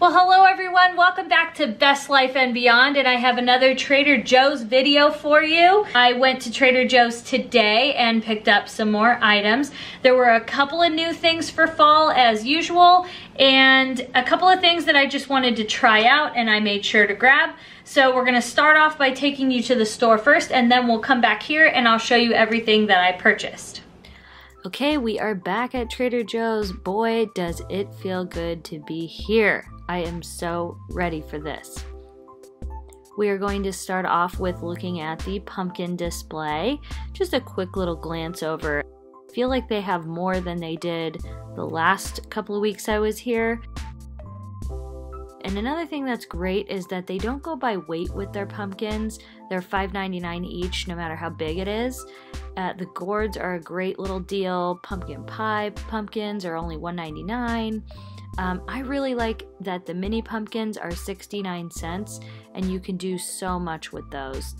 Well, hello everyone, welcome back to Best Life and Beyond, and I have another Trader Joe's video for you. I went to Trader Joe's today and picked up some more items. There were a couple of new things for fall as usual, and a couple of things that I just wanted to try out and I made sure to grab. So we're gonna start off by taking you to the store first, and then we'll come back here and I'll show you everything that I purchased. Okay, we are back at Trader Joe's. Boy, does it feel good to be here. I am so ready for this. We are going to start off with looking at the pumpkin display. Just a quick little glance over. I feel like they have more than they did the last couple of weeks I was here. And another thing that's great is that they don't go by weight with their pumpkins. They're $5.99 each, no matter how big it is. The gourds are a great little deal. Pumpkin pie pumpkins are only $1.99. I really like that the mini pumpkins are 69 cents, and you can do so much with those.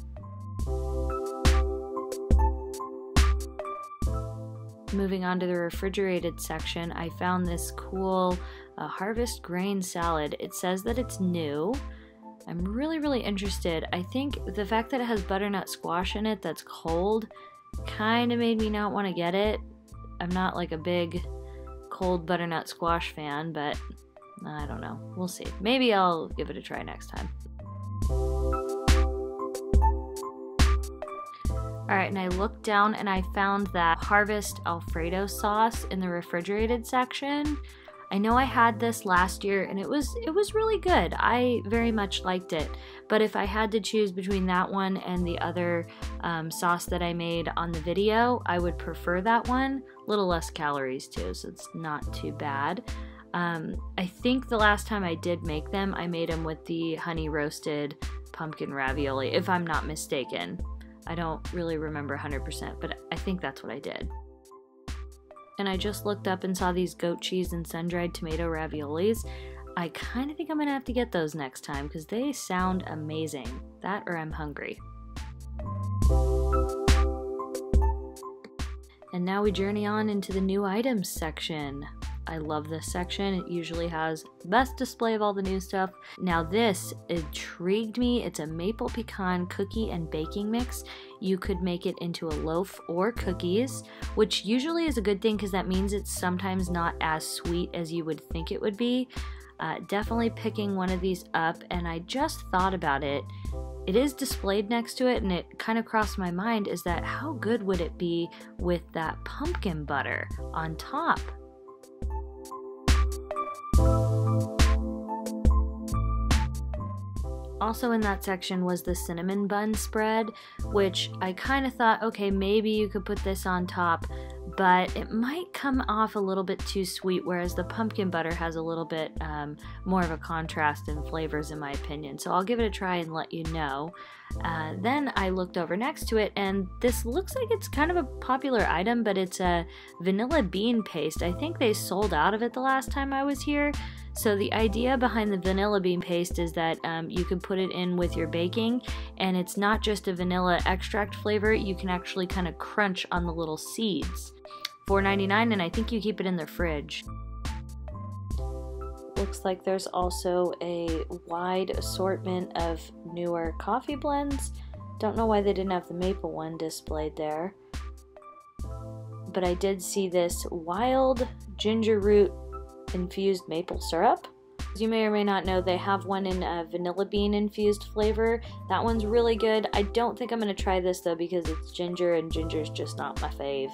Moving on to the refrigerated section, I found this cool harvest grain salad. It says that it's new. I'm really interested. I think the fact that it has butternut squash in it that's cold kind of made me not want to get it. I'm not like a big cold butternut squash fan, but I don't know. We'll see. Maybe I'll give it a try next time. Alright, and I looked down and I found that Harvest Alfredo sauce in the refrigerated section. I know I had this last year and it was really good. I very much liked it. But if I had to choose between that one and the other sauce that I made on the video, I would prefer that one. A little less calories too, so it's not too bad. I think the last time I did make them, I made them with the honey roasted pumpkin ravioli, if I'm not mistaken. I don't really remember 100%, but I think that's what I did. And I just looked up and saw these goat cheese and sun-dried tomato raviolis. I kind of think I'm gonna have to get those next time because they sound amazing. That or I'm hungry. And now we journey on into the new items section. I love this section. It usually has the best display of all the new stuff. Now this intrigued me. It's a maple pecan cookie and baking mix. You could make it into a loaf or cookies, which usually is a good thing because that means it's sometimes not as sweet as you would think it would be. Definitely picking one of these up, and I just thought about it. It is displayed next to it, and it kind of crossed my mind is that how good would it be with that pumpkin butter on top? Also in that section was the cinnamon bun spread, which I kind of thought, okay, maybe you could put this on top, but it might come off a little bit too sweet, whereas the pumpkin butter has a little bit more of a contrast in flavors in my opinion. So I'll give it a try and let you know. Then I looked over next to it, and this looks like it's kind of a popular item, but it's a vanilla bean paste. I think they sold out of it the last time I was here. So the idea behind the vanilla bean paste is that you can put it in with your baking, and it's not just a vanilla extract flavor. You can actually kind of crunch on the little seeds. $4.99, and I think you keep it in the fridge. Looks like there's also a wide assortment of newer coffee blends. Don't know why they didn't have the maple one displayed there. But I did see this wild ginger root infused maple syrup. As you may or may not know, they have one in a vanilla bean infused flavor. That one's really good. I don't think I'm going to try this though because it's ginger, and ginger's just not my fave.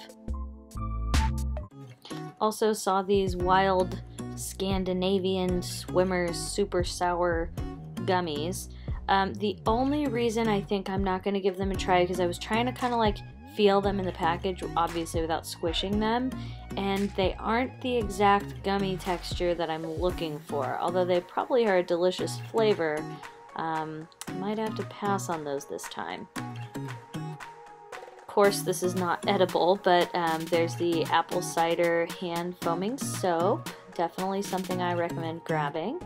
Also saw these wild Scandinavian Swimmers super sour gummies. The only reason I think I'm not going to give them a try because I was trying to kind of like feel them in the package, obviously without squishing them, and they aren't the exact gummy texture that I'm looking for, although they probably are a delicious flavor. Might have to pass on those this time. Of course, this is not edible, but there's the apple cider hand foaming soap. Definitely something I recommend grabbing.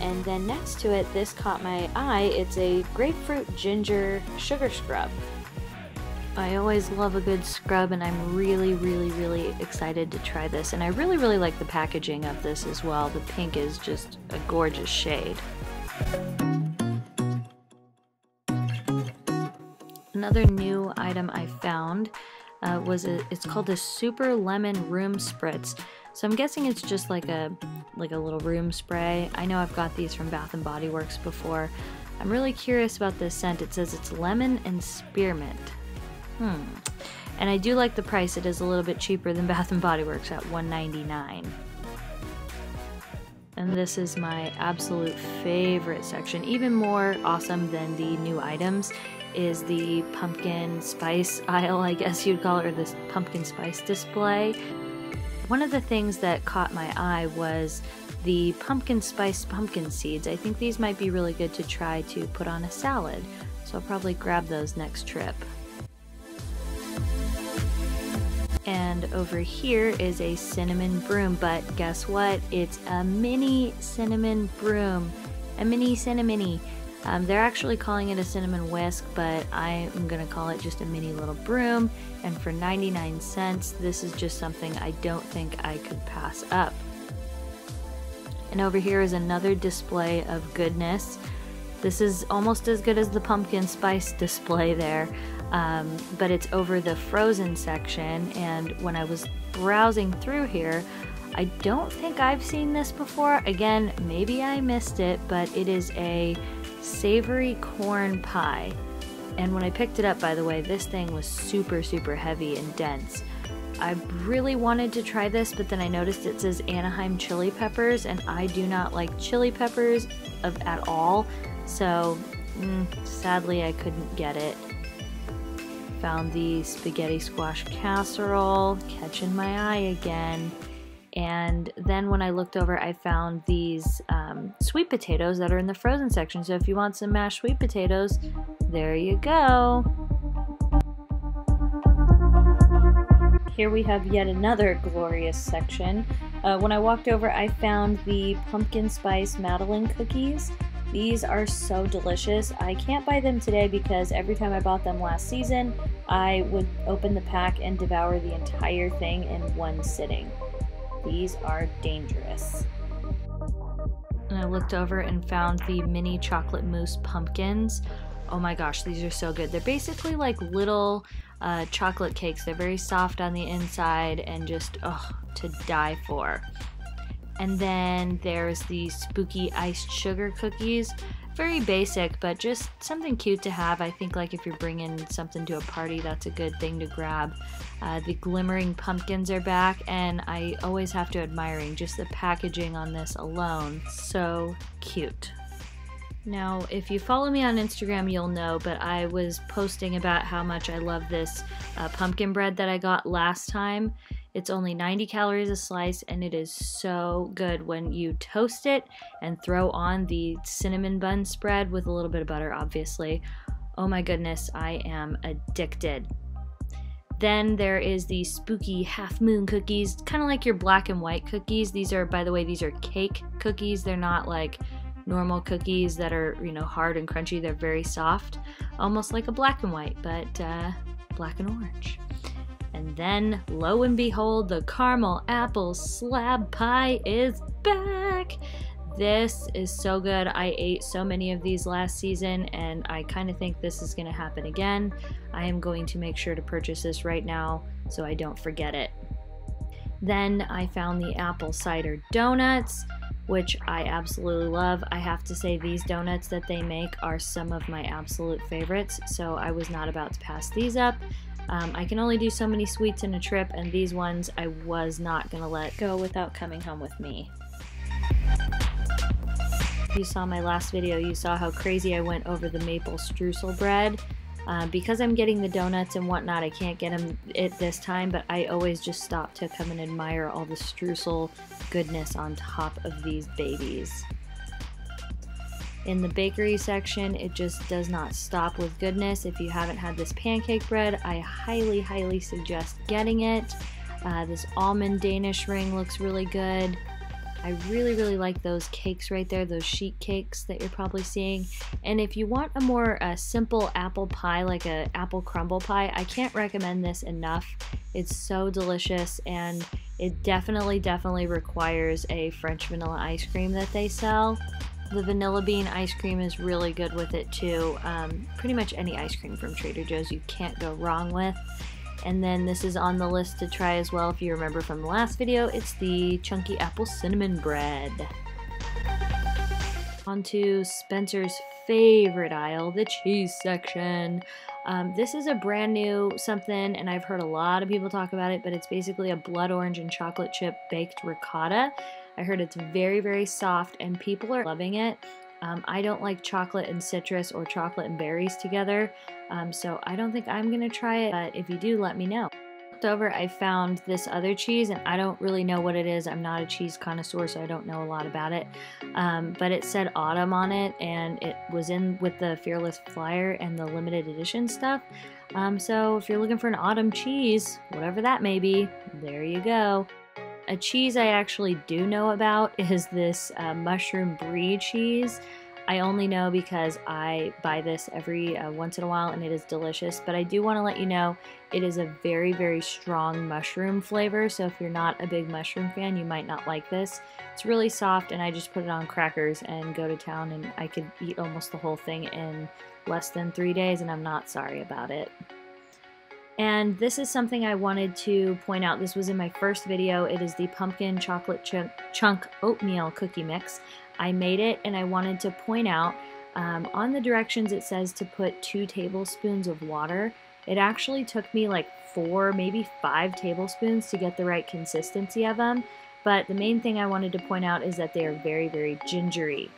And then next to it, this caught my eye. It's a grapefruit ginger sugar scrub. I always love a good scrub, and I'm really excited to try this. And I really like the packaging of this as well. The pink is just a gorgeous shade. Another new item I found it's called a Super Lemon Room Spritz. So I'm guessing it's just like a little room spray. I know I've got these from Bath & Body Works before. I'm really curious about this scent. It says it's lemon and spearmint. And I do like the price. It is a little bit cheaper than Bath & Body Works at $1.99. And this is my absolute favorite section. Even more awesome than the new items is the pumpkin spice aisle, I guess you'd call it, or this pumpkin spice display. One of the things that caught my eye was the pumpkin spice pumpkin seeds. I think these might be really good to try to put on a salad, so I'll probably grab those next trip. And over here is a cinnamon broom, but guess what? It's a mini cinnamon broom, a mini cinnamony. They're actually calling it a cinnamon whisk, but I am gonna call it just a mini little broom. And for 99 cents, this is just something I don't think I could pass up. And over here is another display of goodness. This is almost as good as the pumpkin spice display there, but it's over the frozen section. And when I was browsing through here, I don't think I've seen this before. Again, maybe I missed it, but it is a savory corn pie. And when I picked it up, by the way, this thing was super heavy and dense. I really wanted to try this, but then I noticed it says Anaheim chili peppers, and I do not like chili peppers at all. So sadly I couldn't get it. Found the spaghetti squash casserole, catching my eye again. And then when I looked over, I found these sweet potatoes that are in the frozen section. So if you want some mashed sweet potatoes, there you go. Here we have yet another glorious section. When I walked over, I found the pumpkin spice Madeleine cookies. These are so delicious. I can't buy them today because every time I bought them last season, I would open the pack and devour the entire thing in one sitting. These are dangerous. And I looked over and found the mini chocolate mousse pumpkins. Oh my gosh, these are so good. They're basically like little chocolate cakes. They're very soft on the inside and just, to die for. And then there's the spooky iced sugar cookies. Very basic, but just something cute to have. I think like if you're bringing something to a party, that's a good thing to grab. The glimmering pumpkins are back, and I always have to admiring just the packaging on this alone. So cute. Now, if you follow me on Instagram, you'll know, but I was posting about how much I love this pumpkin bread that I got last time. It's only 90 calories a slice, and it is so good when you toast it and throw on the cinnamon bun spread with a little bit of butter, obviously. Oh my goodness, I am addicted. Then there is the spooky half moon cookies, kind of like your black and white cookies. These are, by the way, these are cake cookies. They're not like normal cookies that are, hard and crunchy. They're very soft, almost like a black and white, but black and orange. And then, lo and behold, the caramel apple slab pie is back. This is so good. I ate so many of these last season, and I kind of think this is going to happen again. I am going to make sure to purchase this right now so I don't forget it. Then I found the apple cider donuts, which I absolutely love. I have to say these donuts that they make are some of my absolute favorites, so I was not about to pass these up. I can only do so many sweets in a trip, and these ones I was not going to let go without coming home with me. If you saw my last video, you saw how crazy I went over the maple streusel bread. Because I'm getting the donuts and whatnot, I can't get them this time, but I always just stop to come and admire all the streusel goodness on top of these babies. In the bakery section, it just does not stop with goodness. If you haven't had this pancake bread, I highly suggest getting it. This almond Danish ring looks really good. I really, really like those cakes right there, those sheet cakes that you're probably seeing. And if you want a more simple apple pie, like a apple crumble pie, I can't recommend this enough. It's so delicious, and it definitely requires a French vanilla ice cream that they sell. The vanilla bean ice cream is really good with it too. Pretty much any ice cream from Trader Joe's you can't go wrong with. And then this is on the list to try as well. If you remember from the last video, it's the chunky apple cinnamon bread. On to Spencer's favorite aisle, the cheese section. This is a brand new something, and I've heard a lot of people talk about it, but it's basically a blood orange and chocolate chip baked ricotta. I heard it's very, very soft, and people are loving it. I don't like chocolate and citrus or chocolate and berries together, so I don't think I'm gonna try it, but if you do, let me know. Over, I found this other cheese, and I don't really know what it is. I'm not a cheese connoisseur, so I don't know a lot about it, but it said autumn on it, and it was in with the Fearless flyer and the limited edition stuff. So if you're looking for an autumn cheese, whatever that may be, there you go. A cheese I actually do know about is this mushroom brie cheese. I only know because I buy this every once in a while, and it is delicious. But I do want to let you know it is a very, very strong mushroom flavor. So if you're not a big mushroom fan, you might not like this. It's really soft, and I just put it on crackers and go to town, and I could eat almost the whole thing in less than 3 days, and I'm not sorry about it. And this is something I wanted to point out. This was in my first video. It is the pumpkin chocolate chunk oatmeal cookie mix. I made it, and I wanted to point out on the directions it says to put 2 tablespoons of water. It actually took me like 4, maybe 5 tablespoons to get the right consistency of them. But the main thing I wanted to point out is that they are very, very gingery.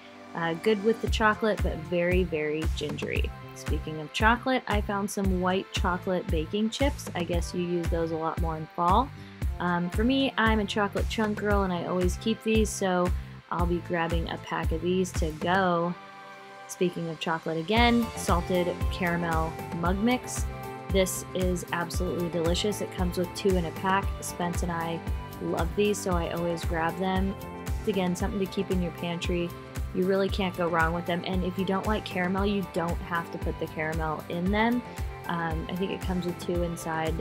Good with the chocolate, but very, very gingery. Speaking of chocolate, I found some white chocolate baking chips. I guess you use those a lot more in fall. For me, I'm a chocolate chunk girl, and I always keep these, so I'll be grabbing a pack of these to go. Speaking of chocolate again, salted caramel mug mix. This is absolutely delicious. It comes with 2 in a pack. Spence and I love these, so I always grab them. Again, something to keep in your pantry. You really can't go wrong with them. And if you don't like caramel, you don't have to put the caramel in them. I think it comes with 2 inside,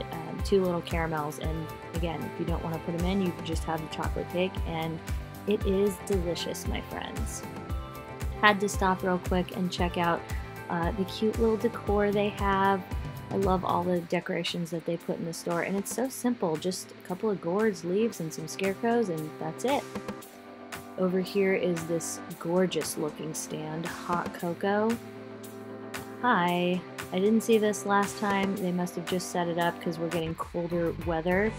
2 little caramels. And again, if you don't want to put them in, you can just have the chocolate cake, and it is delicious, my friends. Had to stop real quick and check out the cute little decor they have. I love all the decorations that they put in the store, and it's so simple. Just a couple of gourds, leaves, and some scarecrows, and that's it. Over here is this gorgeous looking stand, hot cocoa. Hi, I didn't see this last time. They must have just set it up because we're getting colder weather.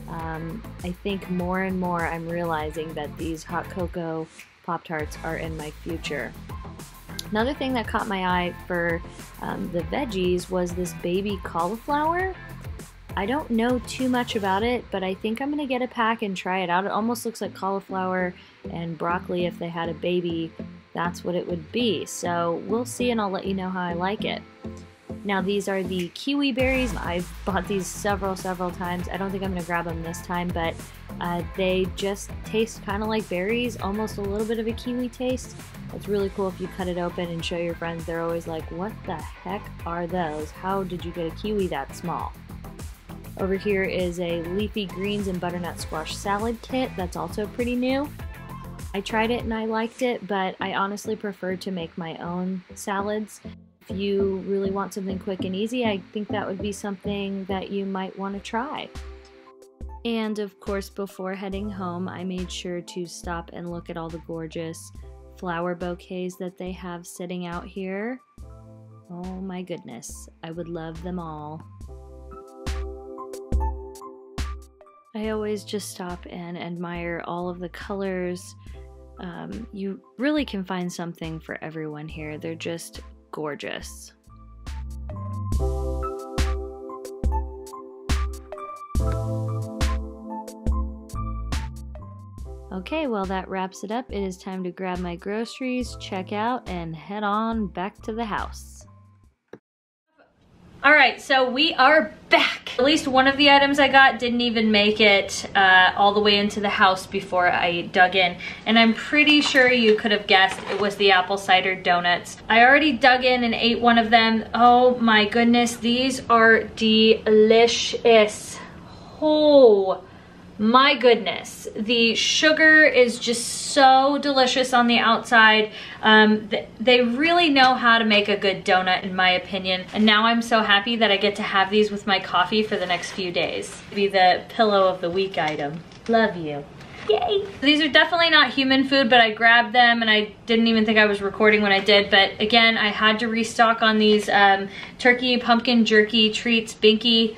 I think more and more I'm realizing that these hot cocoa Pop-Tarts are in my future. Another thing that caught my eye for the veggies was this baby cauliflower. I don't know too much about it, but I think I'm going to get a pack and try it out. It almost looks like cauliflower and broccoli if they had a baby. That's what it would be. So we'll see, and I'll let you know how I like it. Now these are the kiwi berries. I've bought these several times. I don't think I'm going to grab them this time, but they just taste kind of like berries, almost a little bit of a kiwi taste. It's really cool if you cut it open and show your friends. They're always like, what the heck are those? How did you get a kiwi that small? Over here is a leafy greens and butternut squash salad kit that's also pretty new. I tried it and I liked it, but I honestly prefer to make my own salads. If you really want something quick and easy, I think that would be something that you might want to try. And of course, before heading home, I made sure to stop and look at all the gorgeous flower bouquets that they have sitting out here. Oh my goodness, I would love them all. I always just stop and admire all of the colors. You really can find something for everyone here. They're just gorgeous. Okay, well that wraps it up. It is time to grab my groceries, check out, and head on back to the house. All right, so we are back. At least one of the items I got didn't even make it all the way into the house before I dug in. And I'm pretty sure you could have guessed it was the apple cider donuts. I already dug in and ate one of them. Oh my goodness, these are delicious. Oh my goodness, the sugar is just so delicious on the outside. They really know how to make a good donut, in my opinion. And now I'm so happy that I get to have these with my coffee for the next few days. Be the pillow of the week item. Love you. Yay! These are definitely not human food, but I grabbed them and I didn't even think I was recording when I did. But again, I had to restock on these turkey pumpkin jerky treats. Binky,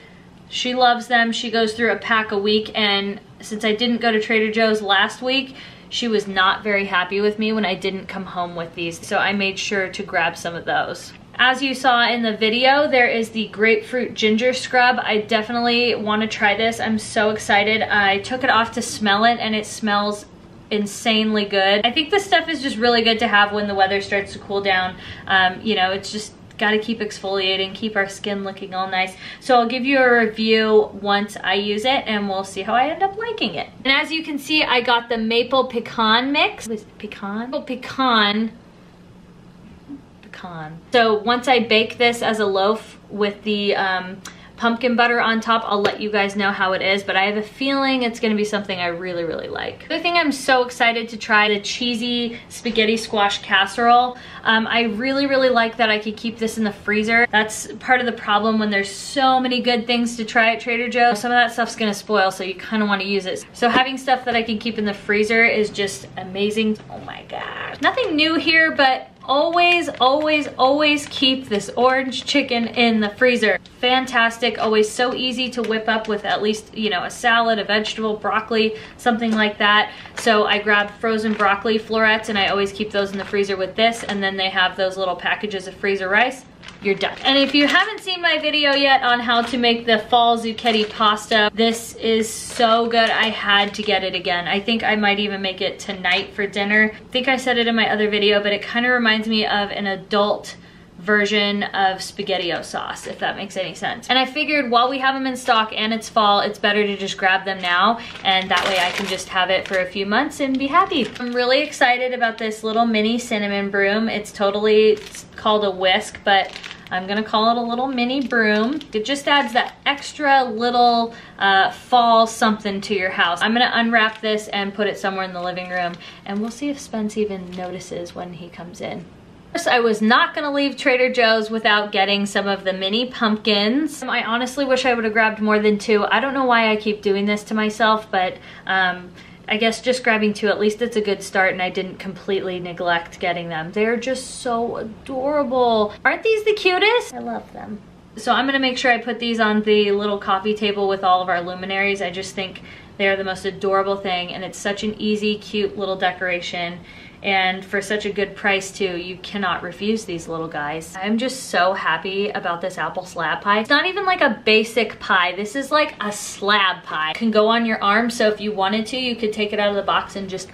she loves them. She goes through a pack a week, and since I didn't go to Trader Joe's last week, she was not very happy with me when I didn't come home with these. So I made sure to grab some of those. As you saw in the video, there is the grapefruit ginger scrub. I definitely want to try this. I'm so excited. I took it off to smell it and it smells insanely good. I think this stuff is just really good to have when the weather starts to cool down. You know, it's just gotta keep exfoliating, keep our skin looking all nice. So I'll give you a review once I use it and we'll see how I end up liking it. And as you can see, I got the maple pecan mix. Was it pecan? Maple pecan. So once I bake this as a loaf with the pumpkin butter on top, I'll let you guys know how it is, but I have a feeling it's gonna be something I really, really like. The other thing I'm so excited to try, the cheesy spaghetti squash casserole. I really, really like that I could keep this in the freezer. That's part of the problem when there's so many good things to try at Trader Joe's. Some of that stuff's gonna spoil, so you kind of want to use it. So having stuff that I can keep in the freezer is just amazing. Oh my gosh. Nothing new here, but always, always, always keep this orange chicken in the freezer. Fantastic, always so easy to whip up with at least, you know, a salad, a vegetable, broccoli, something like that. So I grab frozen broccoli florets and I always keep those in the freezer with this, and then they have those little packages of freezer rice. You're done. And if you haven't seen my video yet on how to make the fall zucchetti pasta, this is so good. I had to get it again. I think I might even make it tonight for dinner. I think I said it in my other video, but it kind of reminds me of an adult version of SpaghettiO sauce, if that makes any sense. And I figured while we have them in stock and it's fall, it's better to just grab them now, and that way I can just have it for a few months and be happy. I'm really excited about this little mini cinnamon broom. It's called a whisk, but I'm gonna call it a little mini broom. It just adds that extra little fall something to your house. I'm gonna unwrap this and put it somewhere in the living room, and we'll see if Spence even notices when he comes in. First, I was not gonna leave Trader Joe's without getting some of the mini pumpkins. I honestly wish I would have grabbed more than two. I don't know why I keep doing this to myself, but I guess just grabbing two, at least it's a good start, and I didn't completely neglect getting them. They're just so adorable. Aren't these the cutest? I love them. So I'm gonna make sure I put these on the little coffee table with all of our luminaries. I just think they're the most adorable thing, and it's such an easy, cute little decoration. And for such a good price too, you cannot refuse these little guys. I'm just so happy about this apple slab pie. It's not even like a basic pie. This is like a slab pie. It can go on your arm, so if you wanted to, you could take it out of the box and just,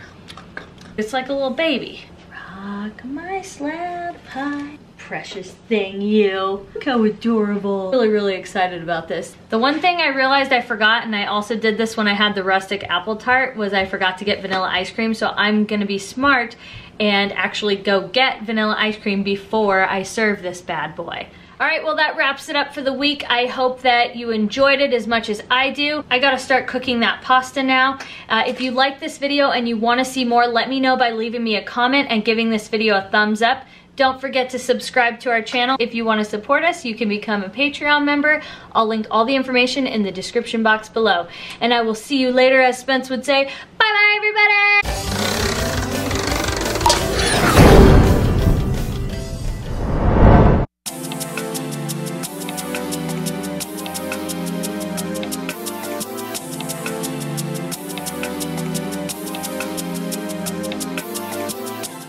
it's like a little baby. Rock my slab pie. Precious thing, you. Look how adorable. Really, really excited about this. The one thing I realized I forgot, and I also did this when I had the rustic apple tart, was I forgot to get vanilla ice cream. So I'm gonna be smart and actually go get vanilla ice cream before I serve this bad boy. All right, well, that wraps it up for the week. I hope that you enjoyed it as much as I do. I gotta start cooking that pasta now. If you like this video and you wanna see more, let me know by leaving me a comment and giving this video a thumbs up. Don't forget to subscribe to our channel. If you want to support us, you can become a Patreon member. I'll link all the information in the description box below. And I will see you later, as Spence would say. Bye-bye, everybody!